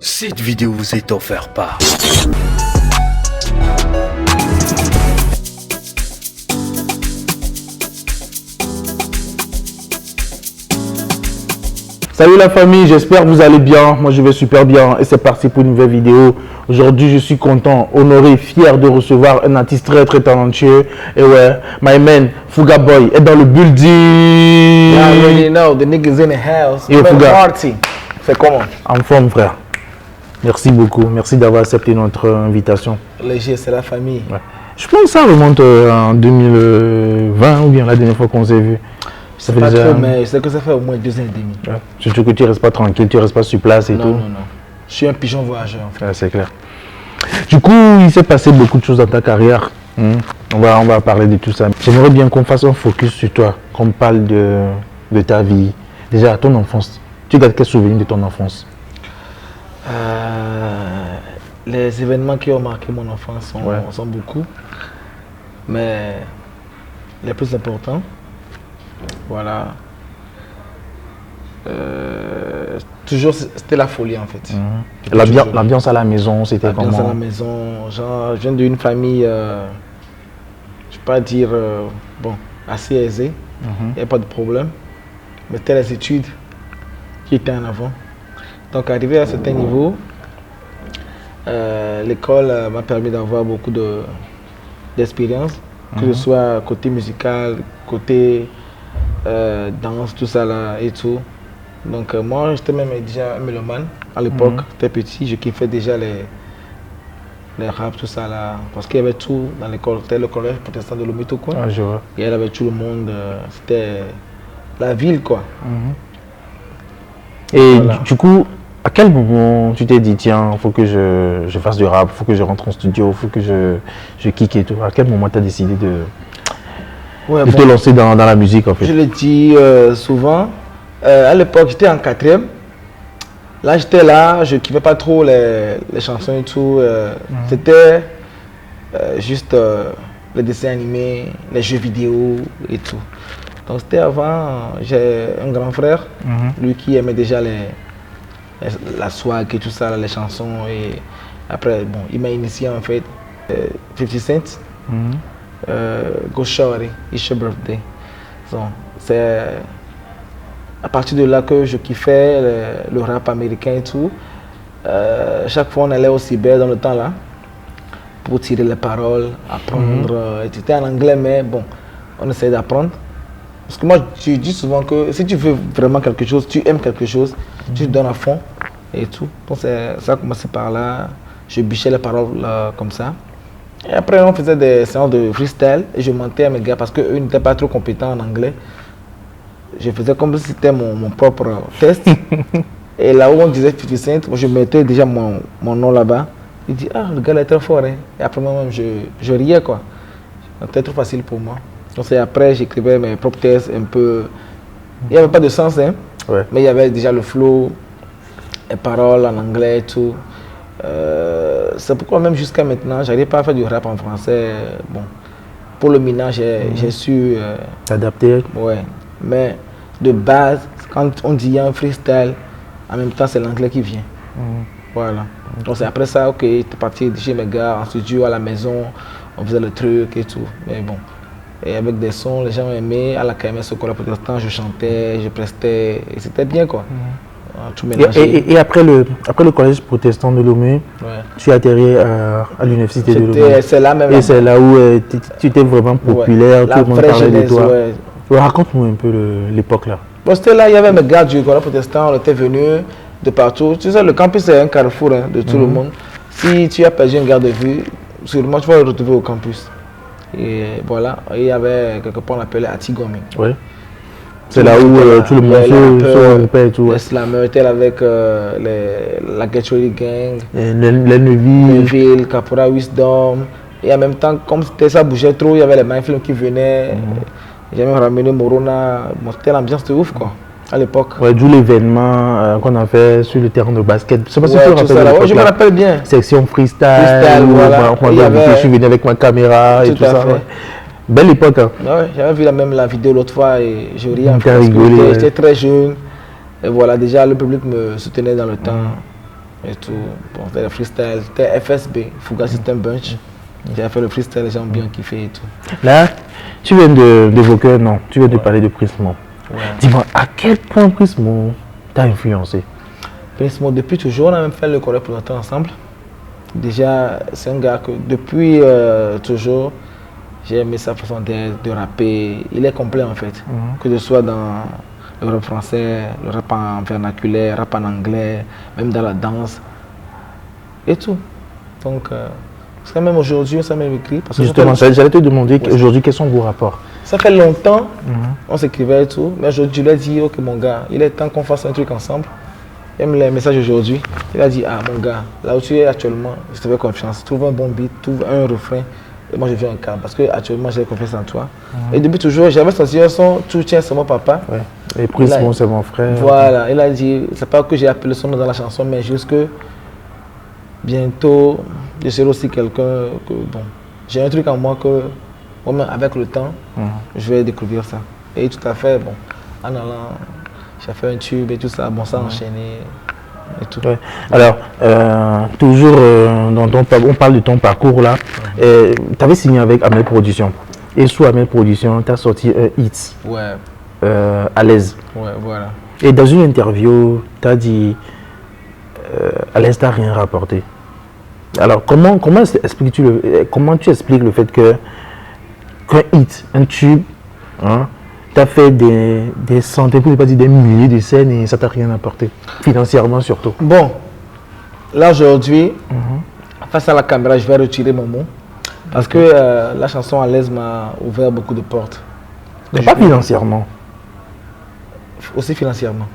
Cette vidéo vous est offerte par Salut la famille, j'espère que vous allez bien. Moi je vais super bien et c'est parti pour une nouvelle vidéo. Aujourd'hui je suis content, honoré, fier de recevoir un artiste très talentueux. Et ouais, my man Fuga Boy est dans le building. You already know, the niggas in the house. Yo, Fuga. Party. C'est comment? En forme frère. Merci beaucoup, merci d'avoir accepté notre invitation. Léger, c'est la famille. Ouais. Je pense que ça remonte en 2020 ou bien la dernière fois qu'on s'est vu. Ça fait Pas déjà... trop, mais c'est que ça fait au moins 2 ans et demi. Ouais. Surtout que tu restes pas tranquille, tu restes pas sur place et tout. Non. Je suis un pigeon voyageur en fait. Ouais, c'est clair. Du coup, il s'est passé beaucoup de choses dans ta carrière. On va parler de tout ça. J'aimerais bien qu'on fasse un focus sur toi, qu'on parle de ta vie. Déjà, ton enfance. Tu gardes quels souvenirs de ton enfance? Les événements qui ont marqué mon enfance Ouais. sont beaucoup. Mais les plus importants, voilà. Toujours, c'était la folie en fait. L'ambiance à la maison, c'était L'ambiance comment? à la maison, genre, je viens d'une famille, je ne vais pas dire, bon, assez aisée, il n'y a pas de problème, mais c'était les études qui étaient en avant. Donc, arrivé à un certain niveau, l'école m'a permis d'avoir beaucoup d'expérience, que ce soit côté musical, côté danse, tout ça là et tout. Donc moi, j'étais même déjà un mélomane à l'époque, j'étais petit, je kiffais déjà les rap, tout ça là, parce qu'il y avait tout dans l'école, c'était le collège protestant de Lomito quoi. Ah, je vois. Et il y avait tout le monde, c'était la ville quoi. Et Voilà. du coup, à quel moment tu t'es dit, tiens, il faut que je fasse du rap, il faut que je rentre en studio, il faut que je kick et tout? À quel moment tu as décidé de te lancer dans la musique en fait? Je le dis souvent. À l'époque, j'étais en 4e. Là, j'étais là, je ne kiffais pas trop les chansons et tout. C'était juste les dessins animés, les jeux vidéo et tout. Donc, c'était avant, j'ai un grand frère, lui qui aimait déjà la swag et tout ça, là, les chansons. Et après, bon, il m'a initié en fait 50 Cent. Go Shorty, It's Your Birthday. Donc, c'est à partir de là que je kiffais le rap américain et tout. Chaque fois on allait au cyber dans le temps là pour tirer les paroles, apprendre. C'était en anglais mais bon, on essayait d'apprendre. Parce que moi je dis souvent que si tu veux vraiment quelque chose, tu aimes quelque chose, tu te donnes à fond et tout. Donc ça a commencé par là, je bichais les paroles comme ça. Et après, on faisait des séances de freestyle et je mentais à mes gars parce qu'eux n'étaient pas trop compétents en anglais. Je faisais comme si c'était mon propre test. Et là où on disait 50 Cent, moi je mettais déjà mon nom là-bas. Il dit, ah, le gars là est très fort. Hein. Et après moi-même, je riais quoi. C'était trop facile pour moi. Donc c'est après, j'écrivais mes propres tests un peu. Il n'y avait pas de sens, hein. Ouais. Mais il y avait déjà le flow, les paroles en anglais et tout. C'est pourquoi même jusqu'à maintenant, j'arrive pas à faire du rap en français. Bon, pour le minage, j'ai su T'adapter. ouais, mais de base, quand on dit il y a un freestyle, en même temps c'est l'anglais qui vient. Voilà. Donc c'est après ça, ok, j'étais parti chez mes gars en studio, à la maison, on faisait le truc et tout. Mais bon, et avec des sons, les gens aimaient. À la KMS au collège protestant, je chantais, je prestais, et c'était bien quoi. Tout mélangé. Et après le collège protestant de Lomé, Ouais. tu as atterri à l'université de Lomé. C'est là même. Et c'est là où tu étais vraiment populaire, La tout le monde vraie parlait de jeunesse, toi. ouais. Ouais, raconte-nous un peu l'époque là. Bon, c'était là, il y avait mes gars du collège protestant, on était venus de partout. Tu sais, le campus c'est un carrefour hein, de tout le monde. Si tu as perdu un garde de vue, sûrement tu vas le retrouver au campus. Et voilà, et il y avait quelque part on l'appelait Atigomi. Ouais. C'est là où tout le monde se regroupait et tout. Ouais. Les slammers étaient avec la Get Ready Gang, Les Neuville. Neville, Capora Wisdom. Et en même temps, comme ça bougeait trop, il y avait les Mindfilms qui venaient. J'ai même ramené Morona. Bon, c'était l'ambiance de ouf quoi, à l'époque. Ouais, d'où l'événement qu'on a fait sur le terrain de basket. Je sais pas si tu te Ouais, tout rappelles ça, de là. Ouais, l'époque, je me là. rappelle bien. Section freestyle, où voilà. on Il y avait- je suis venu avec ma caméra et Tout tout à ça. fait. Ouais. Belle époque. Hein. Ouais, j'avais vu même la vidéo l'autre fois et je riais T'as parce que rigolé, ouais. j'étais très jeune. Et voilà, déjà le public me soutenait dans le temps. et tout. Bon, c'était le freestyle, c'était FSB, Fouga System Bunch. J'ai fait le freestyle, les gens ont bien kiffé et tout. Là, tu viens d'évoquer un nom, tu viens de parler de Prismo. Ouais. Dis-moi, à quel point Prismo t'a influencé? Prismo, depuis toujours, on a même fait le choré pour longtemps ensemble. Déjà, c'est un gars que depuis toujours, j'ai aimé sa façon de rapper. Il est complet en fait. Que ce soit dans le rap français, le rap en vernaculaire, le rap en anglais, même dans la danse et tout. Donc, c'est même aujourd'hui, ça même écrit. Parce que Justement, j'allais te demander aujourd'hui quels sont vos rapports. Ça fait longtemps, on s'écrivait et tout, mais aujourd'hui, je lui ai dit, ok mon gars, il est temps qu'on fasse un truc ensemble. Il aime les messages aujourd'hui. Il a dit, ah mon gars, là où tu es actuellement, je te fais confiance. Trouve un bon beat, trouve un refrain. Et moi, je viens un cas parce que actuellement, j'ai confiance en toi. Et depuis toujours, j'avais senti un son, tout tient, c'est mon papa. Ouais. Et Prismo, c'est mon frère. Voilà, il a dit, c'est pas que j'ai appelé son nom dans la chanson, mais juste que bientôt, je serai aussi quelqu'un que, bon, j'ai un truc en moi que, moi-même, avec le temps, je vais découvrir ça. Et tout à fait, bon, en allant, j'ai fait un tube et tout ça, bon, ça a enchaîné et tout. Ouais. Alors, toujours, on parle de ton parcours là. Tu avais signé avec Amel Production. Et sous Amel Production, tu as sorti un hit. Ouais. À l'aise. Ouais, voilà. Et dans une interview, tu as dit à l'aise, tu n'as rien rapporté. Alors, comment tu expliques le fait qu'un hit, un tube, hein, tu as fait des centaines, pour ne pas dire des milliers de scènes et ça t'a rien apporté, financièrement surtout? Bon, là aujourd'hui, face à la caméra, je vais retirer mon mot. Parce que la chanson à l'aise m'a ouvert beaucoup de portes. Mais pas financièrement. Aussi financièrement.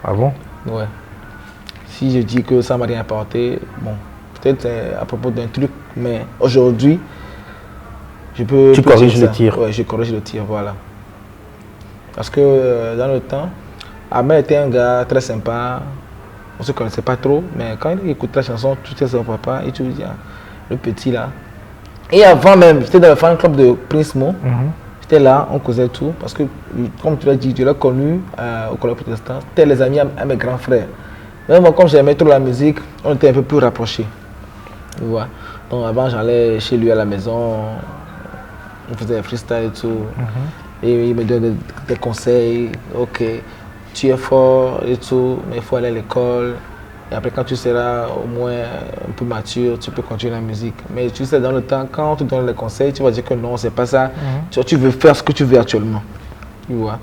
Ah bon? Ouais. Si je dis que ça m'a rien apporté, bon, peut-être à propos d'un truc, mais aujourd'hui, je peux... Tu corriges le tir. Ouais, je corrige le tir, voilà. Parce que dans le temps, Amel était un gars très sympa. On ne se connaissait pas trop, mais quand il écoute la chanson, tout est son papa, et tu dis, ah, le petit là. Et avant même, j'étais dans le fan club de Prismo. J'étais là, on causait tout. Parce que, comme tu l'as dit, je l'ai connu au collège protestant. C'était les amis à mes grands frères. Même moi, comme j'aimais trop la musique, on était un peu plus rapprochés. Ouais. Donc avant, j'allais chez lui à la maison. On faisait des freestyle et tout. Et il me donnait des conseils. Ok, tu es fort et tout, mais il faut aller à l'école. Et après, quand tu seras au moins un peu mature, tu peux continuer la musique. Mais tu sais, dans le temps, quand on te donne les conseils, tu vas dire que non, c'est pas ça. Tu veux faire ce que tu veux actuellement. Tu vois.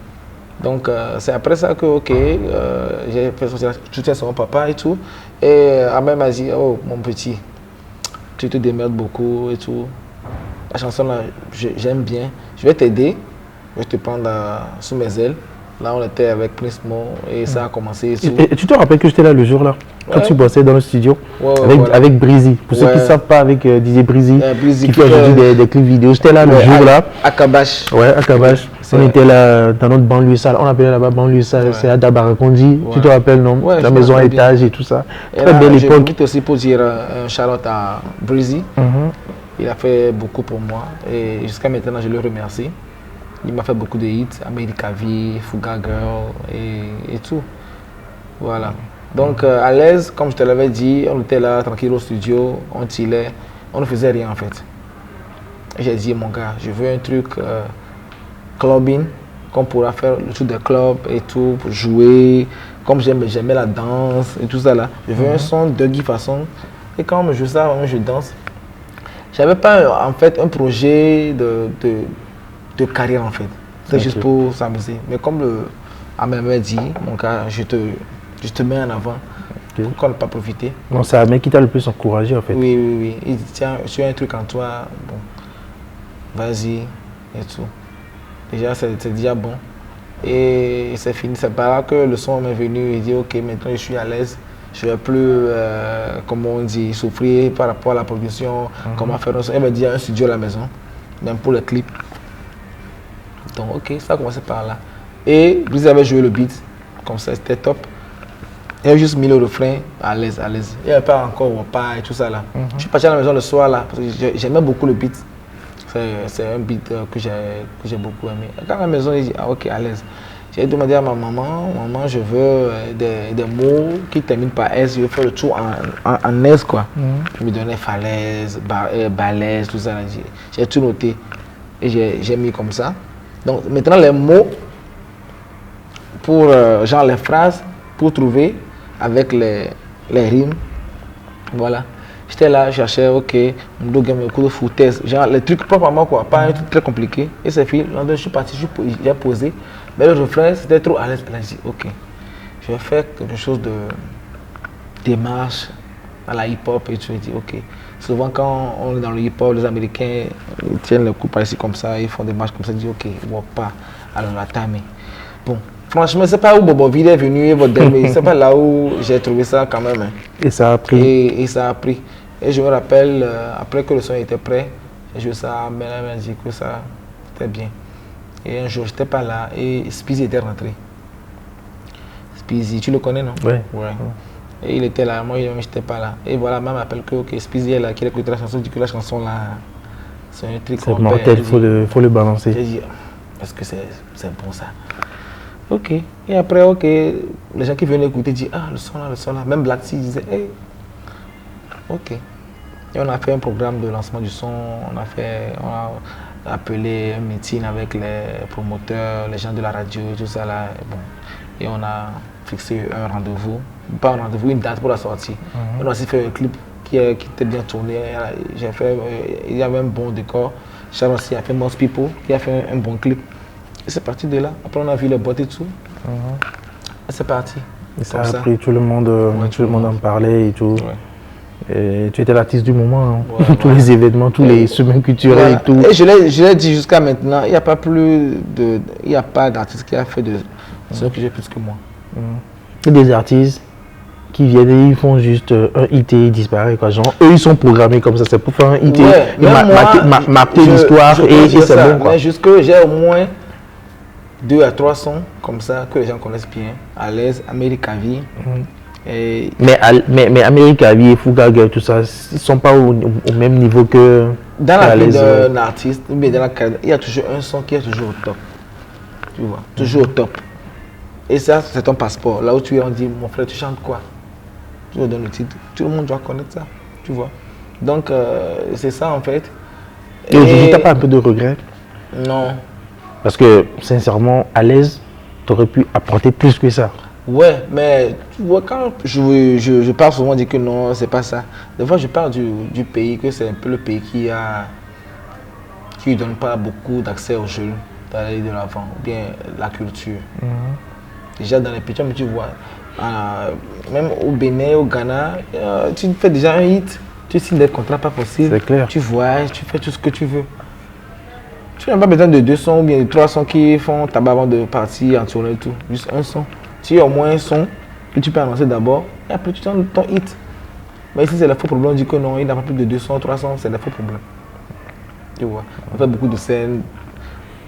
Donc, c'est après ça que, ok, j'ai fait soutien sur mon papa et tout. Et Amel m'a dit, oh, mon petit, tu te démerdes beaucoup et tout. La chanson, là, j'aime bien. Je vais t'aider. Je vais te prendre sous mes ailes. Là, on était avec Prismo et ça a commencé. Et tu te rappelles que j'étais là le jour-là, quand tu bossais dans le studio, avec Breezy. Pour ceux qui ne savent pas, avec DJ Breezy, qui fait aujourd'hui des clips vidéo. J'étais là le jour-là. À Kabash. Ouais, à Kabash. On était là dans notre banlieue sale. On appelait là-bas banlieue sale. C'est à Dabarakondi. Tu te rappelles, non? La maison à étage et tout ça. Très belle époque. Je quitte aussi pour dire un shout-out à Breezy. Il a fait beaucoup pour moi. Et jusqu'à maintenant, je le remercie. Il m'a fait beaucoup de hits, America V, Fouga Girl et tout. Voilà. Donc à l'aise, comme je te l'avais dit, on était là tranquille au studio, on chillait, on ne faisait rien en fait. J'ai dit mon gars, je veux un truc clubbing, qu'on pourra faire le truc de club et tout, pour jouer, comme j'aimais la danse et tout ça là. Je veux un son de Guy façon. Et quand je joue ça, je danse. J'avais pas en fait un projet de carrière en fait. C'est juste pour s'amuser. Mais comme Amel m'a dit, mon gars, je te mets en avant. Pourquoi ne pas profiter? Non, c'est Amel qui t'a le plus encouragé en fait. Oui. Il dit, tiens, tu as un truc en toi, bon, vas-y et tout. Déjà, c'est déjà bon. Et c'est fini. C'est pas là que le son m'est venu et dit, ok, maintenant je suis à l'aise. Je ne vais plus, comme on dit, souffrir par rapport à la production, comment faire un son. Il m'a dit, il y a un studio à la maison, même pour le clip. Donc, ok, ça a commencé par là. Et Breezy avait joué le beat, comme ça, c'était top. Il a juste mis le refrain à l'aise. Il n'y avait pas encore repas et tout ça là. Je suis parti à la maison le soir là, parce que j'aimais beaucoup le beat. C'est un beat que j'ai beaucoup aimé. Quand à la maison, il dit, ah ok, à l'aise. J'ai demandé à ma maman, maman, je veux des mots qui terminent par S, je veux faire le tour en S, quoi. Je me donnais falaise, balèze, tout ça. J'ai tout noté et j'ai mis comme ça. Donc maintenant, les mots, pour genre les phrases, pour trouver avec les rimes, voilà. J'étais là, je cherchais, ok, un coup de foutaise, genre les trucs propres à moi, quoi, pas un truc très compliqué. Et c'est fini, je suis parti, j'ai posé. Mais le refrain, c'était trop à l'aise. Là, j'ai dit, ok, je vais faire quelque chose de démarche à la hip-hop. Et tu me dis, ok. Souvent, quand on est dans le hip-hop, les Américains ils tiennent le coup par ici comme ça, ils font des marches comme ça, ils disent, ok, walk pas. Alors, la time. Bon, franchement, c'est pas où Boboville est venu et votre dernier, c'est pas là où j'ai trouvé ça quand même. Hein. Et ça a pris. Et ça a pris. Et je me rappelle, après que le son était prêt, j'ai joué ça, mais elle m'a dit que ça, c'était bien. Et un jour, j'étais pas là et Speezy était rentré. Speezy, tu le connais, non? Oui. Ouais. Et il était là, moi, je n'étais pas là. Et voilà, maman m'appelle que okay, Speezy est là, qu'il écoute la chanson, dit que la chanson là, c'est un truc. C'est mortel, il faut le balancer. J'ai dit, est-ce que c'est bon ça? Ok. Et après, ok, les gens qui venaient écouter disent, ah, le son là. Même Black Sea disait, hey. Ok. Et on a fait un programme de lancement du son, on a appelé un meeting avec les promoteurs, les gens de la radio, tout ça là. Bon. Et on a fixé un rendez-vous, pas un rendez-vous, une date pour la sortie. On a aussi fait un clip qui était bien tourné. Il y avait un bon décor. Charles aussi a fait Most People, qui a fait un bon clip. Et c'est parti de là. Après on a vu les boîtes et tout. Et c'est parti. Et ça a pris, tout le monde en parlait et tout. Ouais. Et tu étais l'artiste du moment, hein. Ouais, tous les événements, tous les semaines culturelles et tout. Et je l'ai dit jusqu'à maintenant, il n'y a pas d'artiste qui a fait de ce que j'ai plus que moi. Il y a des artistes qui viennent et ils font juste un hit et ils disparaissent, quoi. Genre, eux ils sont programmés comme ça, c'est pour faire un hit et marquer l'histoire et c'est bon, quoi. Mais juste que j'ai au moins 2 à 3 sons comme ça que les gens connaissent bien. À l'aise, America Vie. Et mais America Vie et Fouga Girl, tout ça, ils ne sont pas au même niveau que. Dans la vie d'un artiste, ou bien dans la carrière, il y a toujours un son qui est toujours au top. Tu vois, toujours au top. Et ça, c'est ton passeport. Là où tu es, on dit, mon frère, tu chantes quoi? Tu me donnes le titre. Tout le monde doit connaître ça. Tu vois. Donc, c'est ça en fait. Et aujourd'hui, tu n'as pas un peu de regret? Non. Parce que, sincèrement, à l'aise, tu aurais pu apporter plus que ça. Ouais, mais tu vois, quand je parle souvent, on dit que non, c'est pas ça. Des fois, je parle du pays, que c'est un peu le pays qui ne donne pas beaucoup d'accès aux jeunes d'aller de l'avant, ou bien la culture. Déjà dans les pays, tu vois, même au Bénin, au Ghana, tu fais déjà un hit, tu signes des contrats pas possibles. C'est clair. Tu voyages, tu fais tout ce que tu veux. Tu n'as pas besoin de 2 sons ou bien de 3 sons qui font tabac avant de partir en tournée et tout. Juste un son. Si au moins un son que tu peux annoncer d'abord, et après tu donnes ton hit. Mais ici c'est le faux problème, on dit que non, il n'a pas plus de 200, 300, c'est le faux problème. Tu vois, on fait beaucoup de scènes,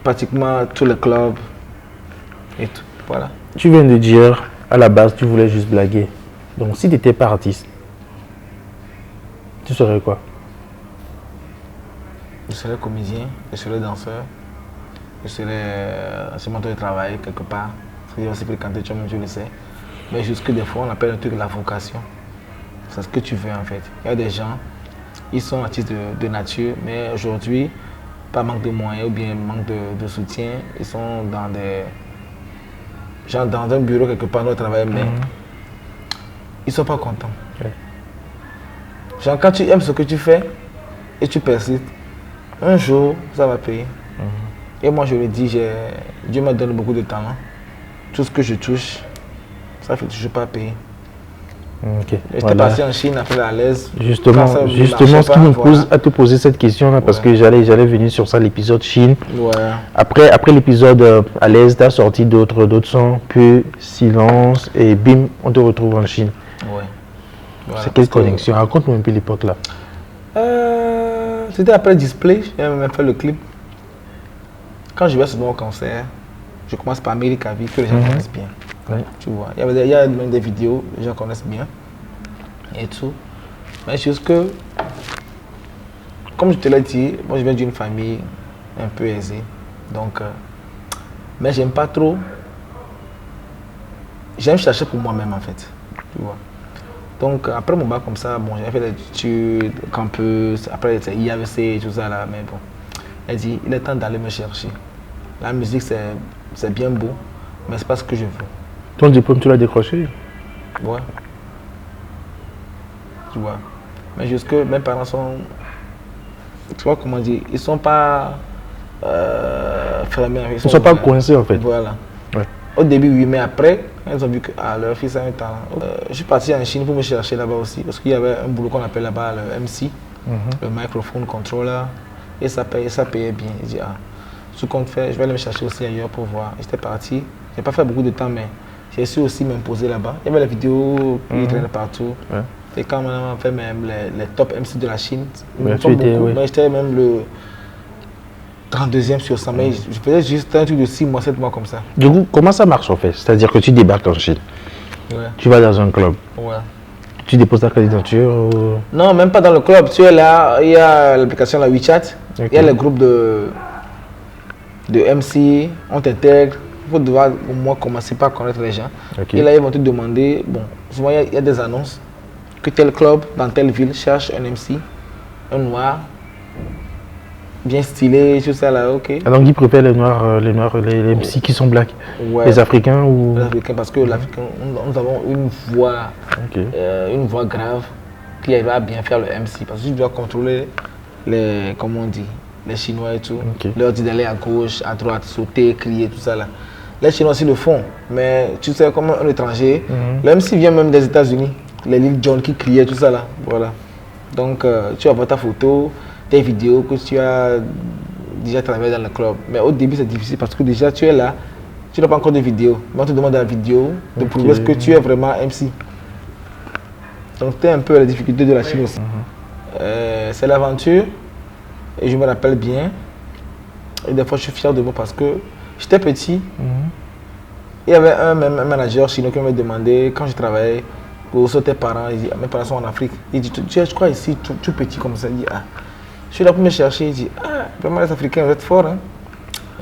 pratiquement tous les clubs et tout, voilà. Tu viens de dire, à la base, tu voulais juste blaguer. Donc si tu n'étais pas artiste, tu serais quoi? Je serais comédien, je serais danseur, je serais sémateur de travail quelque part. J'ai aussi fréquenté, tu le sais. Mais jusque des fois, on appelle un truc la vocation. C'est ce que tu veux en fait. Il y a des gens, ils sont artistes de nature, mais aujourd'hui, par manque de moyens ou bien manque de soutien, ils sont dans dans un bureau quelque part, dans travail, mais ils ne sont pas contents. Ouais. Genre, quand tu aimes ce que tu fais et tu persistes, un jour, ça va payer. Et moi, je le dis, Dieu m'a donné beaucoup de talent. Tout ce que je touche, ça ne fait toujours pas payer. J'étais parti en Chine après à l'aise. Justement, ce qui me pousse à te poser cette question-là, parce que j'allais venir sur ça, l'épisode Chine. Ouais. Après l'épisode à l'aise, tu as sorti d'autres sons, puis Silence, et bim, on te retrouve en Chine. Ouais. Voilà, c'est quelle connexion? Raconte-moi un peu l'époque là. C'était après Display, j'ai même fait le clip. Quand je vais souvent au concert, je commence par America Vie, que les gens connaissent bien. Ouais. Tu vois, il y a même des vidéos, les gens connaissent bien. Et tout. Mais juste que, comme je te l'ai dit, moi je viens d'une famille un peu aisée. Donc, mais j'aime pas trop j'aime chercher pour moi-même en fait. Tu vois. Donc après mon bac comme ça, bon, j'ai fait des études, campus, après c'est IAVC et tout ça là, mais bon. Elle dit, il est temps d'aller me chercher. La musique c'est bien beau, mais c'est pas ce que je veux. Ton diplôme, tu l'as décroché? Ouais. Tu vois. Mais jusque mes parents sont, tu vois comment dire, ils sont pas fermés. Ils sont pas coincés en fait. Voilà. Ouais. Au début, oui, mais après, ils ont vu que leur fils a un talent. Je suis parti en Chine pour me chercher là-bas aussi, parce qu'il y avait un boulot qu'on appelle là-bas le MC, le microphone controller, et ça payait bien. Il dit, ce qu'on fait, je vais aller me chercher aussi ailleurs pour voir. J'étais parti, j'ai pas fait beaucoup de temps, mais j'ai su aussi m'imposer là-bas. Il y avait les vidéos qui traînaient partout. Ouais. Et quand on a fait même les top MC de la Chine, mais j'étais même le 32e sur 100, mais je faisais juste un truc de 6 mois, 7 mois comme ça. Du coup, comment ça marche en fait? C'est-à-dire que tu débarques en Chine, tu vas dans un club, tu déposes ta candidature ou... Non, même pas dans le club. Tu es là, il y a l'application la WeChat, il y a les groupes de MC, on t'intègre. Il faut devoir au moins commencer par connaître les gens. Et là, ils vont te demander, bon, souvent il y a des annonces, que tel club dans telle ville cherche un MC, un noir, bien stylé, tout ça là, ok. Alors ils préfèrent les noirs, les MC qui sont blacks, les Africains ou... Les Africains, parce que l'Africain, nous avons une voix grave qui arrive à bien faire le MC, parce que tu dois contrôler les, comment on dit, les Chinois et tout, leur dire d'aller à gauche, à droite, sauter, crier, tout ça là. Les Chinois aussi le font, mais tu sais, comme un étranger, le MC vient même des États-Unis, les Lil Jon qui criaient, tout ça là, voilà. Donc tu envoies ta photo, tes vidéos que tu as déjà travaillé dans le club. Mais au début c'est difficile parce que déjà tu es là, tu n'as pas encore de vidéo. Mais on te demande la vidéo de prouver que tu es vraiment MC. Donc c'était un peu la difficulté de la Chine aussi. C'est l'aventure et je me rappelle bien. Et des fois je suis fier de moi parce que j'étais petit. Il y avait un manager chinois qui me demandait quand je travaillais où sont tes parents. Il dit, mes parents sont en Afrique. Il dit, tu es, je crois, ici, tout petit comme ça. Il dit, je suis là pour me chercher. Il dit, vraiment les Africains, vous êtes forts. Hein?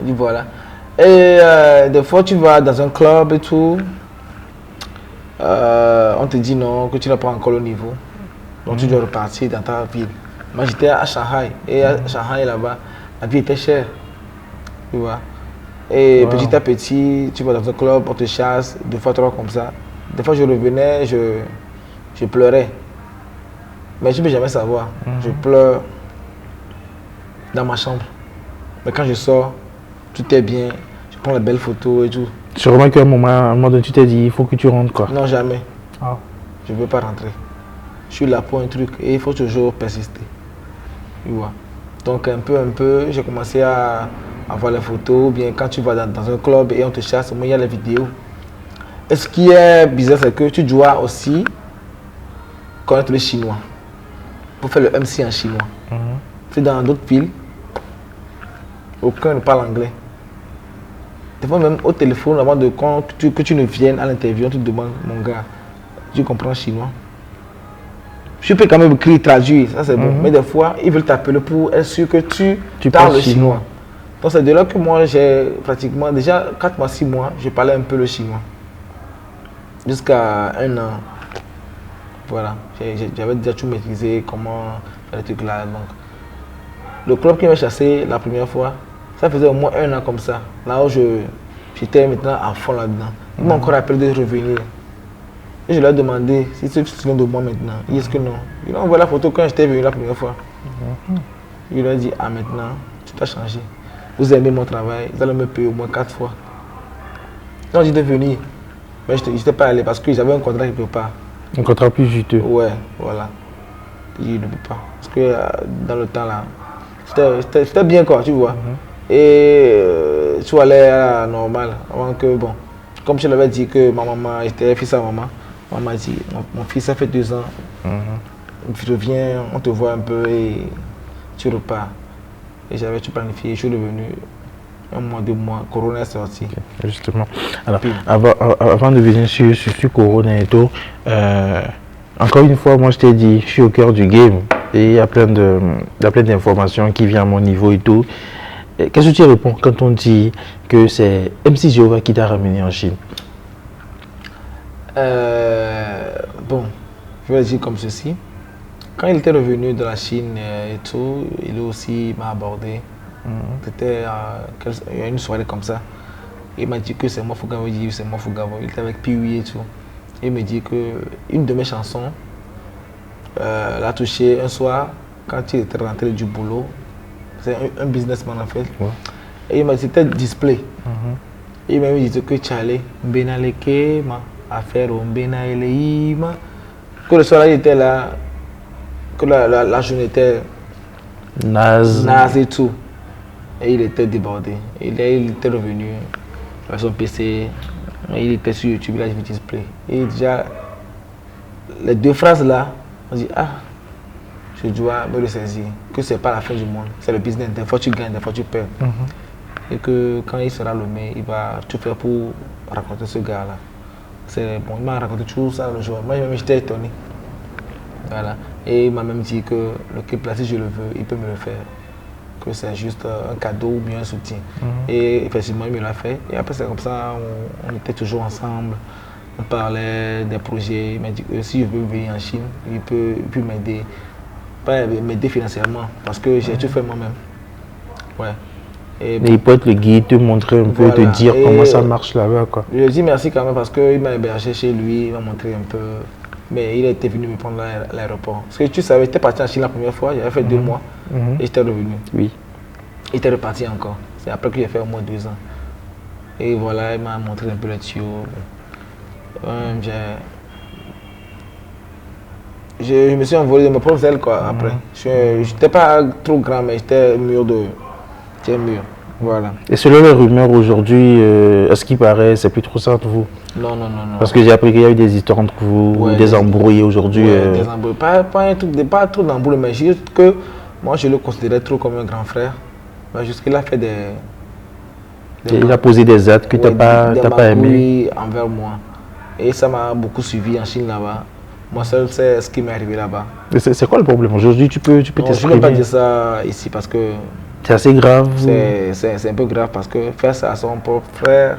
Il dit, voilà. Et des fois, tu vas dans un club et tout. On te dit non, que tu n'as pas encore le niveau. Donc tu dois repartir dans ta ville. Moi, j'étais à Shanghai. Et à Shanghai, là-bas, la vie était chère. Tu vois. Et petit à petit, tu vas dans un club, on te chasse, 2 fois, 3 comme ça. Des fois, je revenais, je pleurais. Mais je ne peux jamais savoir. Je pleure dans ma chambre. Mais quand je sors, tout est bien. Je prends les belles photos et tout. Sûrement qu'à un moment donné, tu t'es dit, il faut que tu rentres quoi. Non, jamais. Je ne veux pas rentrer. Je suis là pour un truc et il faut toujours persister. Tu vois. Donc, un peu, j'ai commencé à voir les photos. Bien, quand tu vas dans un club et on te chasse, au moins il y a les vidéos. Et ce qui est bizarre, c'est que tu dois aussi connaître le chinois pour faire le MC en chinois. C'est dans d'autres villes, aucun ne parle anglais. Des fois même au téléphone, avant que tu ne viennes à l'interview, on te demande, mon gars, tu comprends chinois? Je peux quand même écrire, traduire, ça c'est bon. Mais des fois, ils veulent t'appeler pour être sûr que tu parles le chinois. Donc c'est de là que moi, j'ai pratiquement, déjà 4 mois, 6 mois, je parlais un peu le chinois. Jusqu'à 1 an. Voilà, j'avais déjà tout maîtrisé, comment faire les trucs là. Donc, le club qui m'a chassé la première fois, ça faisait au moins 1 an comme ça. Là où j'étais maintenant à fond là-dedans. Ils m'ont encore appelé de revenir. Et je leur ai demandé si tu te souviens de moi maintenant. Ils disent que non. Ils m'ont envoyé la photo quand j'étais venu la première fois. Je leur ai dit, maintenant, tout a changé. Vous aimez mon travail, vous allez me payer au moins 4 fois. Ils ont dit de venir. Mais je n'étais pas allé parce que j'avais un contrat quelque part. Un contrat plus juteux. Ouais, voilà. Je ne peux pas. Parce que dans le temps là, c'était bien quoi, tu vois. Et tu allais à la normale avant que, bon, comme je l'avais dit que ma maman était fils à maman, maman m'a dit, mon fils ça fait 2 ans, je reviens, on te voit un peu et tu repars. Et j'avais tout planifié, je suis revenu. 1 mois, 2 mois, Corona est sorti. Justement. Alors, avant de venir sur Corona et tout, encore une fois, moi je t'ai dit, je suis au cœur du game et il y a plein d'informations qui viennent à mon niveau et tout. Qu'est-ce que tu réponds quand on dit que c'est MC Jehovah qui t'a ramené en Chine? Bon, je vais le dire comme ceci. Quand il était revenu de la Chine et tout, il aussi m'a abordé. C'était il y a une soirée comme ça. Il m'a dit que c'est moi Fugavo, il dit c'est moi Fugavo. Il était avec Piwi et tout. Il me dit que une de mes chansons l'a touché un soir quand il était rentré du boulot. C'est un businessman en fait. Ouais. Et il m'a dit c'était display. Il m'a dit que Tchale, Benaleke, ma affaire au Benaeleima. Que le soir il était là, que la journée était naze et tout. Et il était débordé. Il était revenu à son PC. Il était sur YouTube, il a vu display. Et déjà, les deux phrases là, on dit ah, je dois me ressaisir. Que c'est pas la fin du monde. C'est le business. Des fois tu gagnes, des fois tu perds. Et que quand il sera nommé, il va tout faire pour raconter ce gars-là. C'est bon, il m'a raconté tout ça le jour. Moi, j'étais étonné. Voilà. Et il m'a même dit que le clip là, si je le veux, il peut me le faire. Que c'est juste un cadeau ou bien un soutien. Et effectivement, il me l'a fait. Et après, c'est comme ça, on était toujours ensemble. On parlait des projets. Il m'a dit que si je veux venir en Chine, il peut m'aider. Pas m'aider financièrement, parce que j'ai tout fait moi-même. Ouais. Et il peut être le guide, te montrer un peu, te dire comment ça marche là-bas. Je lui ai dit merci quand même parce qu'il m'a hébergé chez lui, il m'a montré un peu. Mais il était venu me prendre à l'aéroport. Parce que tu savais, j'étais parti en Chine la première fois, j'avais fait 2 mois et j'étais revenu. Oui. Il était reparti encore. C'est après que j'ai fait au moins 2 ans. Et voilà, il m'a montré un peu les tuyaux. Je me suis envolé de mes propres ailes quoi, après. Je n'étais pas trop grand, mais j'étais mûr de. Voilà. Et selon les rumeurs aujourd'hui, à ce qui paraît, c'est plus trop ça entre vous? Non. Parce que j'ai appris qu'il y a eu des histoires entre vous, des embrouilles aujourd'hui. Des embrouilles. Pas trop d'embrouilles, mais juste que moi je le considérais trop comme un grand frère. Jusqu'il a fait il a posé des actes que tu n'as pas aimé. Envers moi. Et ça m'a beaucoup suivi en Chine là-bas. Moi seul, c'est ce qui m'est arrivé là-bas. C'est quoi le problème? Aujourd'hui, tu peux t'exprimer? Je ne vais pas dire ça ici parce que... C'est assez grave. C'est un peu grave parce que faire ça à son propre frère,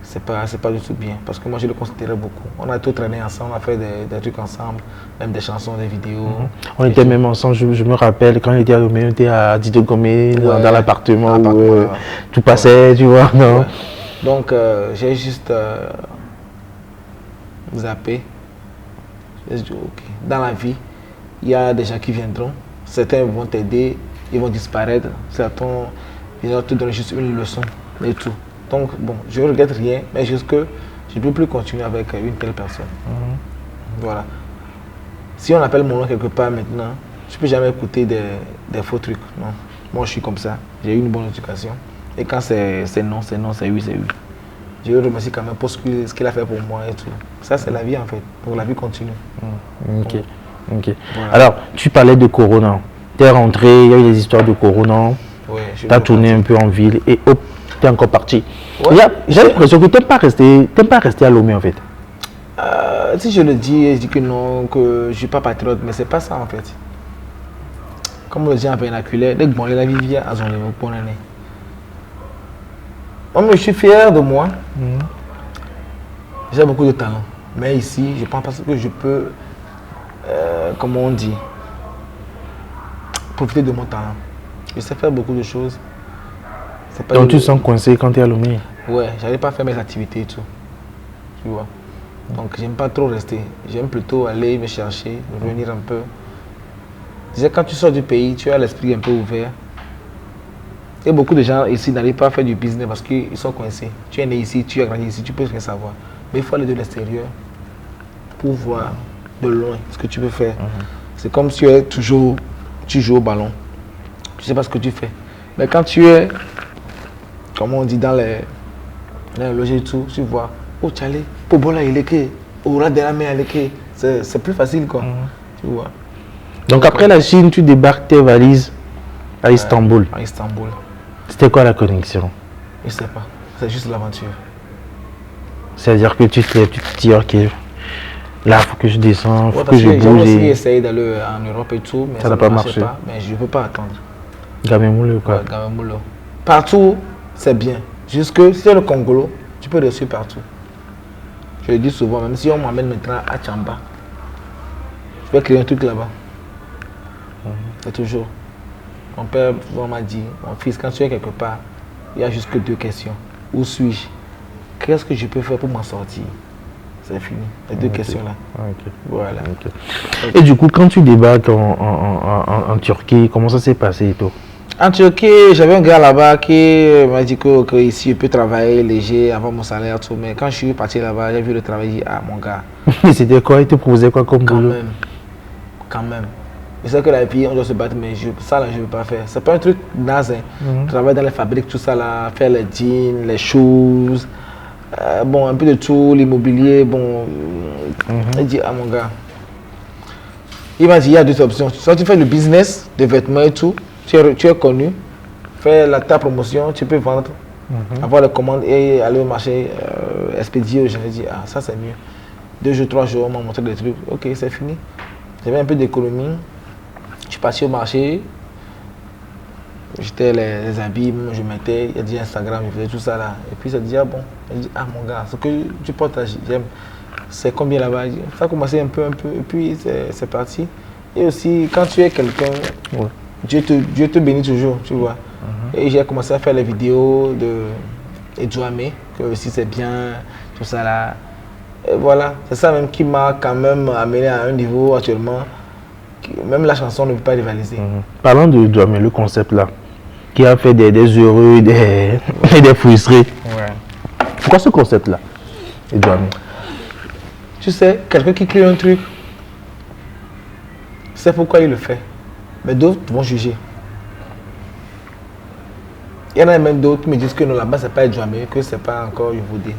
c'est pas du tout bien. Parce que moi, je le considérais beaucoup. On a tout traîné ensemble, on a fait des trucs ensemble, même des chansons, des vidéos. On était même ensemble, je me rappelle, quand on était à Lomé, on était à Dito Gomé, dans l'appartement où tout passait, tu vois. Non? Ouais. Donc, j'ai juste zappé. J'ai dit, ok. Dans la vie, il y a des gens qui viendront. Certains vont t'aider, ils vont disparaître. Certains, ils vont te donner juste une leçon et tout. Donc, bon, je ne regrette rien, mais juste que je ne peux plus continuer avec une telle personne. Voilà. Si on appelle mon nom quelque part maintenant, je ne peux jamais écouter des faux trucs. Non. Moi, je suis comme ça. J'ai eu une bonne éducation. Et quand c'est non, c'est non, c'est oui, c'est oui. Je le remercie quand même pour ce qu'il a fait pour moi et tout. Ça, c'est la vie en fait. Donc, la vie continue. Ok. Voilà. Alors, tu parlais de Corona. Tu es rentré, il y a eu des histoires de Corona. Ouais, tu as tourné un peu en ville et hop, tu es encore parti. Ouais. J'ai l'impression que tu n'aimes pas rester à Lomé en fait. Si je le dis, je dis que non, que je ne suis pas patriote, mais c'est pas ça en fait. Comme on le dit en vernaculaire, dès que bon, la vie vient à son niveau, pour l'année. Je suis fier de moi. J'ai beaucoup de talent. Mais ici, je pense que je peux, comment on dit, profiter de mon talent. Je sais faire beaucoup de choses. Donc tu te sens coincé quand tu es à Lomé? Ouais, j'arrive pas à faire mes activités et tout. Tu vois. Donc j'aime pas trop rester. J'aime plutôt aller me chercher, revenir un peu. Déjà quand tu sors du pays, tu as l'esprit un peu ouvert. Et beaucoup de gens ici n'arrivent pas à faire du business parce qu'ils sont coincés. Tu es né ici, tu as grandi ici, tu peux rien savoir. Mais il faut aller de l'extérieur pour voir de loin ce que tu peux faire. C'est comme si tu joues au ballon. Tu ne sais pas ce que tu fais. Mais quand tu es, comme on dit dans les loges et tout, tu vois, oh Tchale, Pobola il est que, Aura de la mer il est que, c'est plus facile quoi. Tu vois. Donc après la Chine, tu débarques tes valises à Istanbul. À Istanbul. C'était quoi la connexion? Je sais pas, c'est juste l'aventure. C'est-à-dire que tu te lèves, tu te dis ok, là il faut que je descends, il faut que je bouge. J'ai aussi essayé d'aller en Europe et tout, mais ça n'a pas marché. Mais je ne peux pas attendre. Gamemoulou quoi. Ouais, Gamemoulou. Partout, c'est bien. Jusque si tu es le Congolo, tu peux réussir partout. Je le dis souvent, même si on m'amène maintenant à Tchamba, je vais créer un truc là-bas. C'est toujours. Mon père m'a dit, mon fils, quand tu es quelque part, il y a juste que 2 questions. Où suis-je? Qu'est-ce que je peux faire pour m'en sortir? C'est fini. Les 2 questions-là. Voilà. Et du coup, quand tu débarques en Turquie, comment ça s'est passé et tout? En Turquie, j'avais un gars là-bas qui m'a dit que ici je peux travailler léger, avoir mon salaire, tout. Mais quand je suis parti là-bas, j'ai vu le travail, j'ai dit, ah mon gars. C'était quoi? Il te proposait quoi comme boulot? Quand même. Je sais que la vie, on doit se battre, mais ça là, je ne veux pas faire. C'est pas un truc naze. Hein. Travailler dans les fabriques, tout ça là, faire les jeans, les choses, bon, un peu de tout, l'immobilier, bon. Il dit, ah mon gars. Il m'a dit, il y a 2 options. Soit tu fais le business de vêtements et tout, tu es connu, fais ta promotion, tu peux vendre, avoir les commandes et aller au marché, expédier. Je me dis, ah, ça c'est mieux. 2 jours, 3 jours, on m'a montré des trucs. Ok, c'est fini. J'avais un peu d'économie. Je suis parti au marché. J'étais les habits, je mettais, il y a dit Instagram, je faisais tout ça là. Et puis ça dit, ah bon. Il dit, ah mon gars, ce que tu portes là, j'aime. C'est combien là-bas? Ça a commencé un peu. Et puis c'est parti. Et aussi, quand tu es quelqu'un, Dieu te bénit toujours, tu vois. Et j'ai commencé à faire les vidéos de Edouamé, que aussi c'est bien, tout ça là. Et voilà, c'est ça même qui m'a quand même amené à un niveau actuellement, même la chanson ne peut pas rivaliser. Parlant de Edouamé, le concept là, qui a fait des heureux, des frustrés. Pourquoi ce concept là, Edouamé? Tu sais, quelqu'un qui crée un truc, c'est pourquoi il le fait. Mais d'autres vont juger. Il y en a même d'autres qui me disent que non, là-bas, c'est pas Edouamé, que c'est pas encore Yovodé.